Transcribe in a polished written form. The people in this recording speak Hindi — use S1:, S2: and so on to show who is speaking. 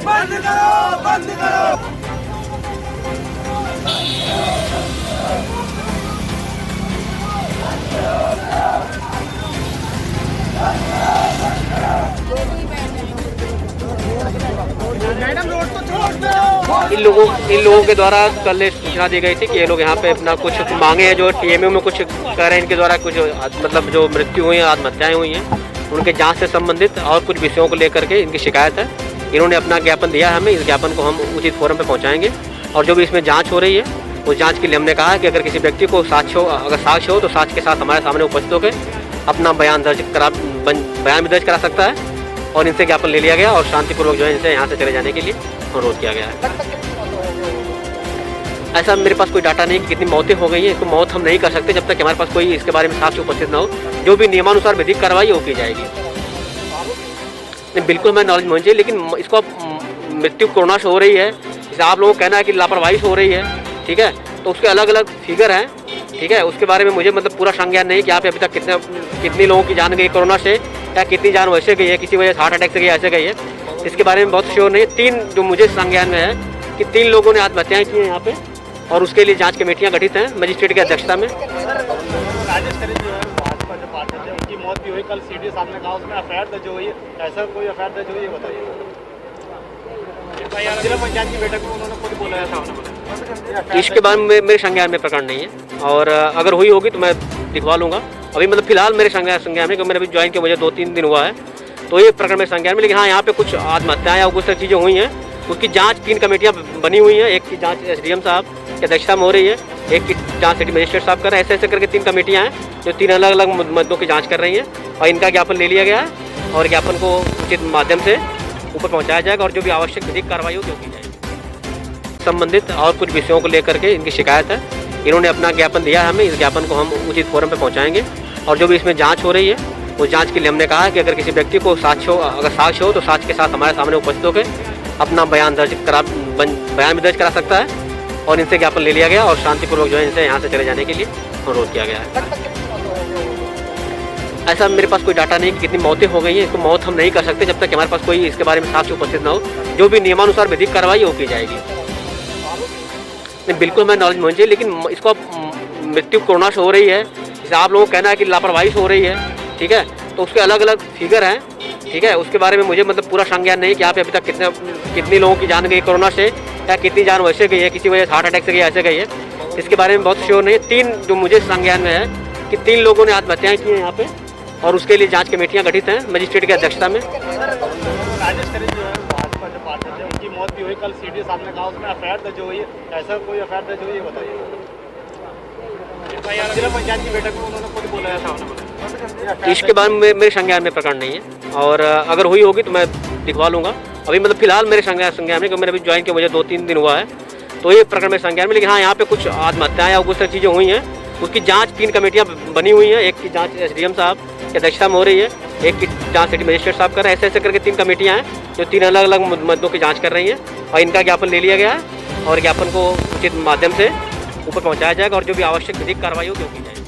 S1: बंद करो, बंद करो।
S2: इन लोगों के द्वारा कल सूचना दी गई थी कि ये लोग यहाँ पे अपना कुछ मांगे हैं, जो टीएमयू में कुछ कर रहे हैं। इनके द्वारा कुछ मतलब जो मृत्यु हुई है, आत्महत्याएं हुई हैं, उनके जांच से संबंधित और कुछ विषयों को लेकर के इनकी शिकायत है। इन्होंने अपना ज्ञापन दिया है हमें। इस ज्ञापन को हम उचित फोरम पे पहुँचाएंगे और जो भी इसमें जाँच हो रही है उस जाँच के लिए हमने कहा है कि अगर किसी व्यक्ति को अगर साक्ष्य हो तो साक्ष्य के साथ हमारे सामने उपस्थित होकर अपना बयान भी दर्ज करा सकता है। और इनसे ज्ञापन ले लिया गया और शांतिपूर्वक जो है इनसे यहाँ से चले जाने के लिए अनुरोध किया गया है। ऐसा मेरे पास कोई डाटा नहीं कि कितनी मौतें हो गई हैं। इसको मौत हम नहीं कर सकते जब तक हमारे पास कोई इसके बारे में साक्ष्य उपस्थित ना हो। जो भी नियमानुसार विधिक कार्रवाई वो की जाएगी। नहीं, बिल्कुल मैं नॉलेज होनी चाहिए, लेकिन इसको मृत्यु कोरोना से हो रही है, जैसे आप लोगों को कहना है कि लापरवाही से हो रही है, ठीक है, तो उसके अलग अलग फिगर हैं, ठीक है। उसके बारे में मुझे मतलब पूरा संज्ञान नहीं कि यहाँ पे अभी तक कितनी लोगों की जान गई कोरोना से, या कितनी जान वैसे गई है, किसी वजह से हार्ट अटैक से गई, ऐसे गई है, इसके बारे में बहुत श्योर नहीं। 3 जो मुझे संज्ञान में है कि 3 लोगों ने आत्महत्याएं की हैं यहाँ पे, और उसके लिए जांच कमेटियां गठित हैं मजिस्ट्रेट की अध्यक्षता में।
S3: उनकी मौत भी हुई, कल सीडी साहब ने कहा उसमें एफआईआर दर्ज हुई है, ऐसा कोई एफआईआर दर्ज हुई है बताइए। जिला पंचायत की बैठक में उन्होंने खुद बोला था।
S2: इसके बारे में मेरे संज्ञान में प्रकरण नहीं है, और अगर हुई होगी तो मैं दिखवा लूँगा। अभी मतलब फिलहाल मेरे संज्ञान में, क्योंकि मैंने अभी ज्वाइन किया, मुझे 2-3 दिन हुआ है, तो ये प्रकरण मेरे संज्ञान में। लेकिन हाँ, यहाँ पे कुछ आत्महत्याएं या कुछ चीज़ें हुई हैं, उसकी जांच 3 कमेटियां बनी हुई हैं। एक की जांच एसडीएम साहब की अध्यक्षता में हो रही है, एक की जांच सिटी मजिस्ट्रेट साहब कर रहे हैं। ऐसे करके 3 कमेटियां हैं जो 3 अलग अलग मुद्दों की जांच कर रही हैं, और इनका ज्ञापन ले लिया गया है और ज्ञापन को उचित माध्यम से ऊपर पहुँचाया जाएगा और जो भी आवश्यक विधिक कार्रवाई होगी वो की जाएगी। संबंधित और कुछ विषयों को लेकर के इनकी शिकायत है। इन्होंने अपना ज्ञापन दिया है हमें। इस ज्ञापन को हम उचित फोरम पर पहुँचाएंगे और जो भी इसमें जाँच हो रही है उस जाँच के लिए हमने कहा है कि अगर किसी व्यक्ति को अगर साक्ष्य हो तो साक्ष्य के साथ हमारे सामने उपस्थित होकर अपना बयान भी दर्ज करा सकता है। और इनसे ज्ञापन ले लिया गया और शांतिपूर्वक जो है इनसे यहाँ से चले जाने के लिए अनुरोध किया गया है। ऐसा मेरे पास कोई डाटा नहीं कि कितनी मौतें हो गई हैं। इसको मौत हम नहीं कर सकते जब तक हमारे पास कोई इसके बारे में साक्ष्य उपस्थित ना हो। जो भी नियमानुसार विधिक कार्रवाई वो की जाएगी। नहीं, बिल्कुल मैं नॉलेज होनी चाहिए, लेकिन इसको मृत्यु कोरोना से हो रही है, जैसे आप लोगों को कहना है कि लापरवाही से हो रही है, ठीक है, तो उसके अलग अलग फिगर हैं, ठीक है। उसके बारे में मुझे मतलब पूरा संज्ञान नहीं कि यहाँ पे अभी तक कितनी लोगों की जान गई कोरोना से, या कितनी जान वैसे गई है, किसी वजह से हार्ट अटैक से गई, ऐसे गई है, इसके बारे में बहुत श्योर नहीं। 3 जो मुझे संज्ञान में है कि 3 लोगों ने आत्महत्याएं की हैं यहाँ पे, और उसके लिए जांच कमेटियां गठित हैं मजिस्ट्रेट की अध्यक्षता में।
S3: उनकी मौत भी हुई, कल सीडी साहब ने कहा उसमें एफआईआर दर्ज हुई है, ऐसा कोई एफआईआर दर्ज हुई है बताइए। जिला पंचायत की बैठक में उन्होंने खुद बोला था।
S2: इसके बारे में मेरे संज्ञान में प्रकरण नहीं है, और अगर हुई होगी तो मैं दिखवा लूँगा। अभी मतलब फिलहाल मेरे संज्ञान में, क्योंकि मैंने अभी ज्वाइन किया, मुझे 2-3 दिन हुआ है, तो ये प्रकरण मेरे संज्ञान में। लेकिन हाँ, यहाँ पे कुछ आत्महत्याएं या कुछ चीज़ें हुई हैं, उसकी जांच 3 कमेटियां बनी हुई हैं। एक की जांच एसडीएम साहब की अध्यक्षता में हो रही है, एक की जांच सिटी मजिस्ट्रेट साहब कर रहे हैं। ऐसे करके 3 कमेटियां हैं जो 3 अलग अलग मुद्दों की जांच कर रही हैं, और इनका ज्ञापन ले लिया गया है और ज्ञापन को उचित माध्यम से ऊपर पहुँचाया जाएगा और जो भी आवश्यक विधिक कार्रवाई होगी वो की जाएगी।